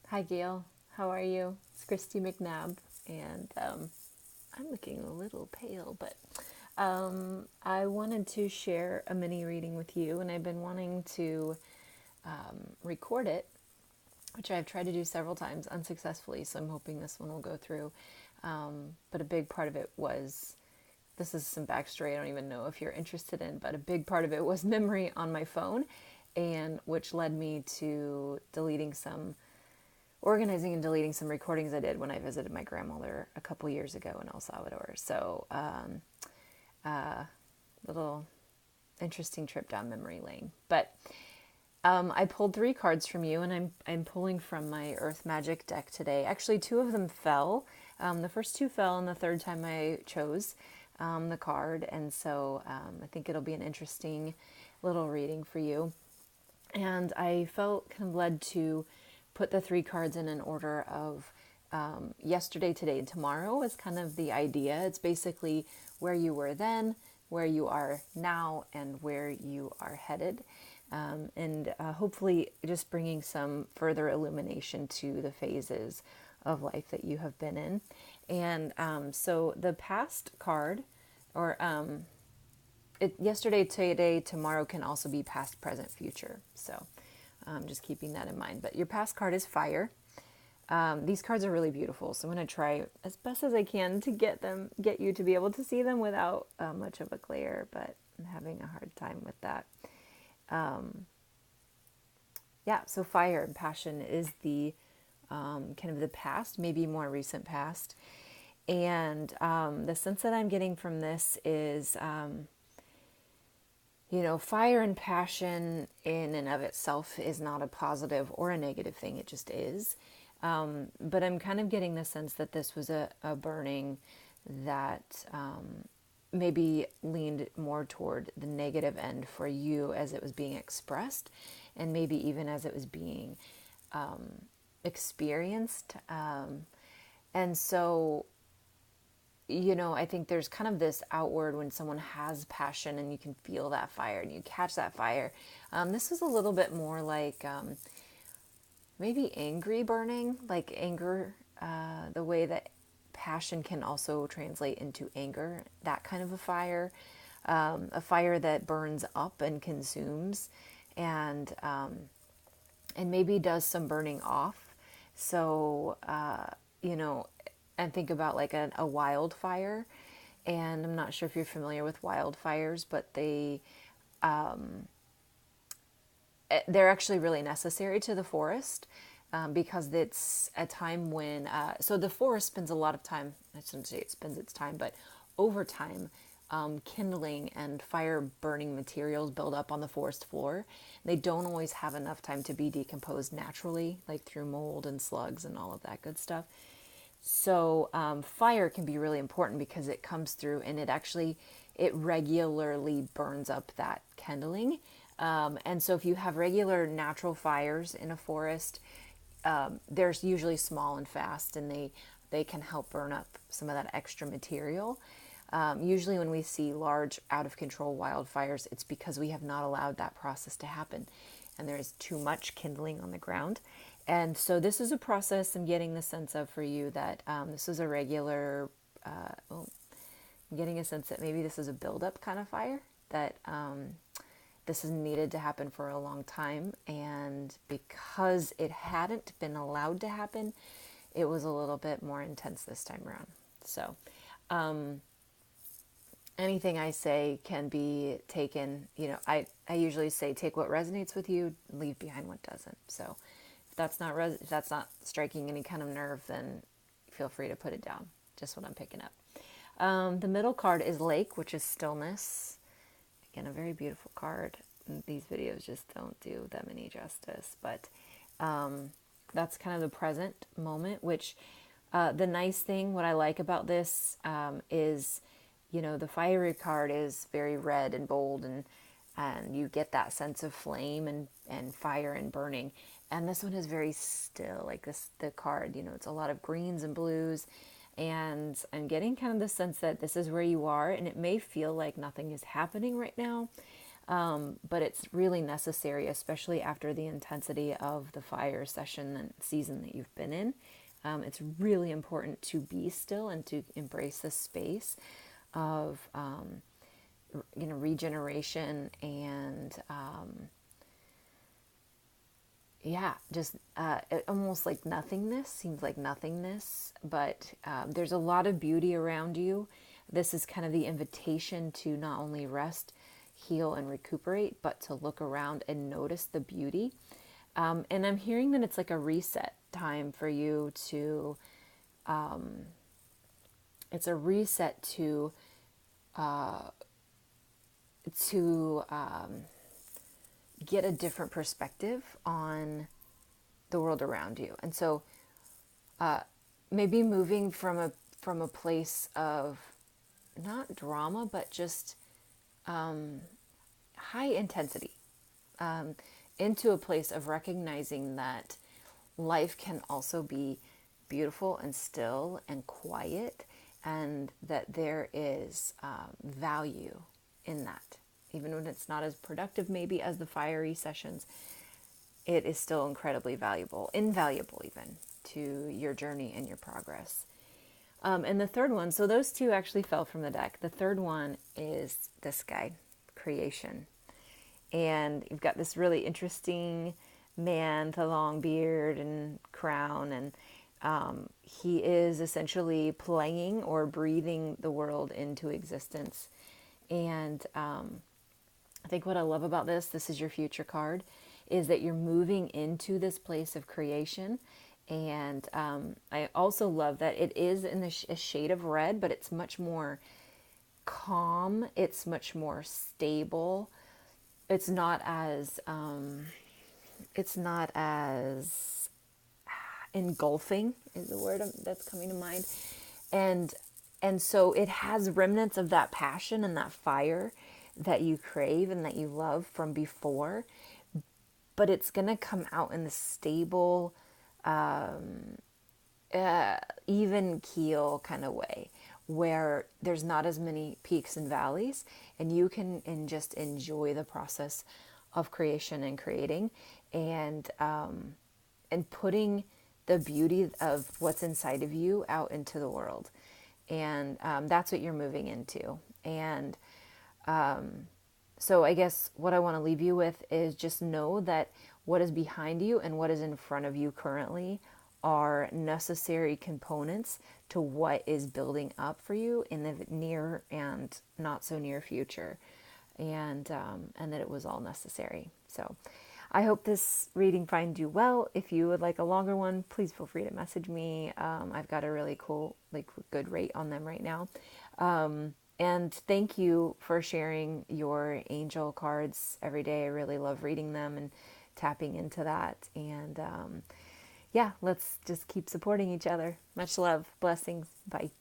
Hi, Gail. How are you? It's Christy McNabb, and I'm looking a little pale, but I wanted to share a mini reading with you, and I've been wanting to record it, which I've tried to do several times unsuccessfully, so I'm hoping this one will go through. But a big part of it was this is some backstory I don't even know if you're interested in, but a big part of it was memory on my phone, and which led me to organizing and deleting some recordings I did when I visited my grandmother a couple years ago in El Salvador. So, little interesting trip down memory lane. But I pulled three cards from you, and I'm pulling from my Earth Magic deck today. Actually, two of them fell. The first two fell, and the third time I chose the card, and so I think it'll be an interesting little reading for you. And I felt kind of led to put the three cards in an order of yesterday, today, and tomorrow is kind of the idea. It's basically where you were then, where you are now, and where you are headed. And hopefully just bringing some further illumination to the phases of life that you have been in. And so the past card, or yesterday, today, tomorrow can also be past, present, future. So just keeping that in mind. But your past card is fire. These cards are really beautiful, so I'm going to try as best as I can to get you to be able to see them without much of a glare, but I'm having a hard time with that. Yeah, so fire and passion is the kind of the past, maybe more recent past. And the sense that I'm getting from this is, fire and passion in and of itself is not a positive or a negative thing. It just is. But I'm kind of getting the sense that this was a burning that maybe leaned more toward the negative end for you as it was being expressed, and maybe even as it was being experienced. And so, I think there's kind of this outward when someone has passion and you can feel that fire and you catch that fire. This is a little bit more like maybe angry burning, like anger, the way that passion can also translate into anger, that kind of a fire that burns up and consumes, and maybe does some burning off. So, and think about like a wildfire. And I'm not sure if you're familiar with wildfires, but they're actually really necessary to the forest, because it's a time when, so the forest spends a lot of time, I shouldn't say it spends its time, but over time, kindling and fire burning materials build up on the forest floor. They don't always have enough time to be decomposed naturally, like through mold and slugs and all of that good stuff. So fire can be really important because it comes through and it regularly burns up that kindling. And so if you have regular natural fires in a forest, they're usually small and fast, and they can help burn up some of that extra material. Usually when we see large, out of control wildfires, it's because we have not allowed that process to happen, and there is too much kindling on the ground. And so this is a process I'm getting the sense of for you that this is a regular, I'm getting a sense that maybe this is a buildup kind of fire, that this is needed to happen for a long time. And because it hadn't been allowed to happen, it was a little bit more intense this time around. So anything I say can be taken, I usually say take what resonates with you, leave behind what doesn't. So if that's not striking any kind of nerve, then feel free to put it down. Just what I'm picking up. The middle card is Lake, which is stillness. Again, a very beautiful card. These videos just don't do them any justice, but that's kind of the present moment, which the nice thing, what I like about this is, the fiery card is very red and bold, and you get that sense of flame and fire and burning. And this one is very still, like the card, it's a lot of greens and blues. And I'm getting kind of the sense that this is where you are, and it may feel like nothing is happening right now. but it's really necessary, especially after the intensity of the fire session and season that you've been in. It's really important to be still and to embrace this space of regeneration and just almost like nothingness. Seems like nothingness, but there's a lot of beauty around you. This is kind of the invitation to not only rest, heal, and recuperate, but to look around and notice the beauty. And I'm hearing that it's like a reset time for you to, it's a reset to get a different perspective on the world around you. And so maybe moving from a place of not drama, but just high intensity, into a place of recognizing that life can also be beautiful and still and quiet, and that there is value in that. Even when it's not as productive maybe as the fiery sessions, it is still incredibly valuable, invaluable even, to your journey and your progress. And the third one, so those two actually fell from the deck. The third one is this guy, creation. And you've got this really interesting man with a long beard and crown, and he is essentially playing or breathing the world into existence. And I think what I love about this is your future card, is that you're moving into this place of creation. And I also love that it is in a shade of red, but it's much more calm. It's much more stable. It's not as engulfing is the word that's coming to mind. And so it has remnants of that passion and that fire that you crave and that you love from before, but it's going to come out in the stable, even keel kind of way, where there's not as many peaks and valleys, and you can just enjoy the process of creation and creating, and putting the beauty of what's inside of you out into the world. And that's what you're moving into. And so I guess what I want to leave you with is just know that what is behind you and what is in front of you currently are necessary components to what is building up for you in the near and not so near future, and that it was all necessary. So I hope this reading finds you well. If you would like a longer one, please feel free to message me. I've got a really cool, good rate on them right now. And thank you for sharing your angel cards every day. I really love reading them and tapping into that. And let's just keep supporting each other. Much love. Blessings. Bye.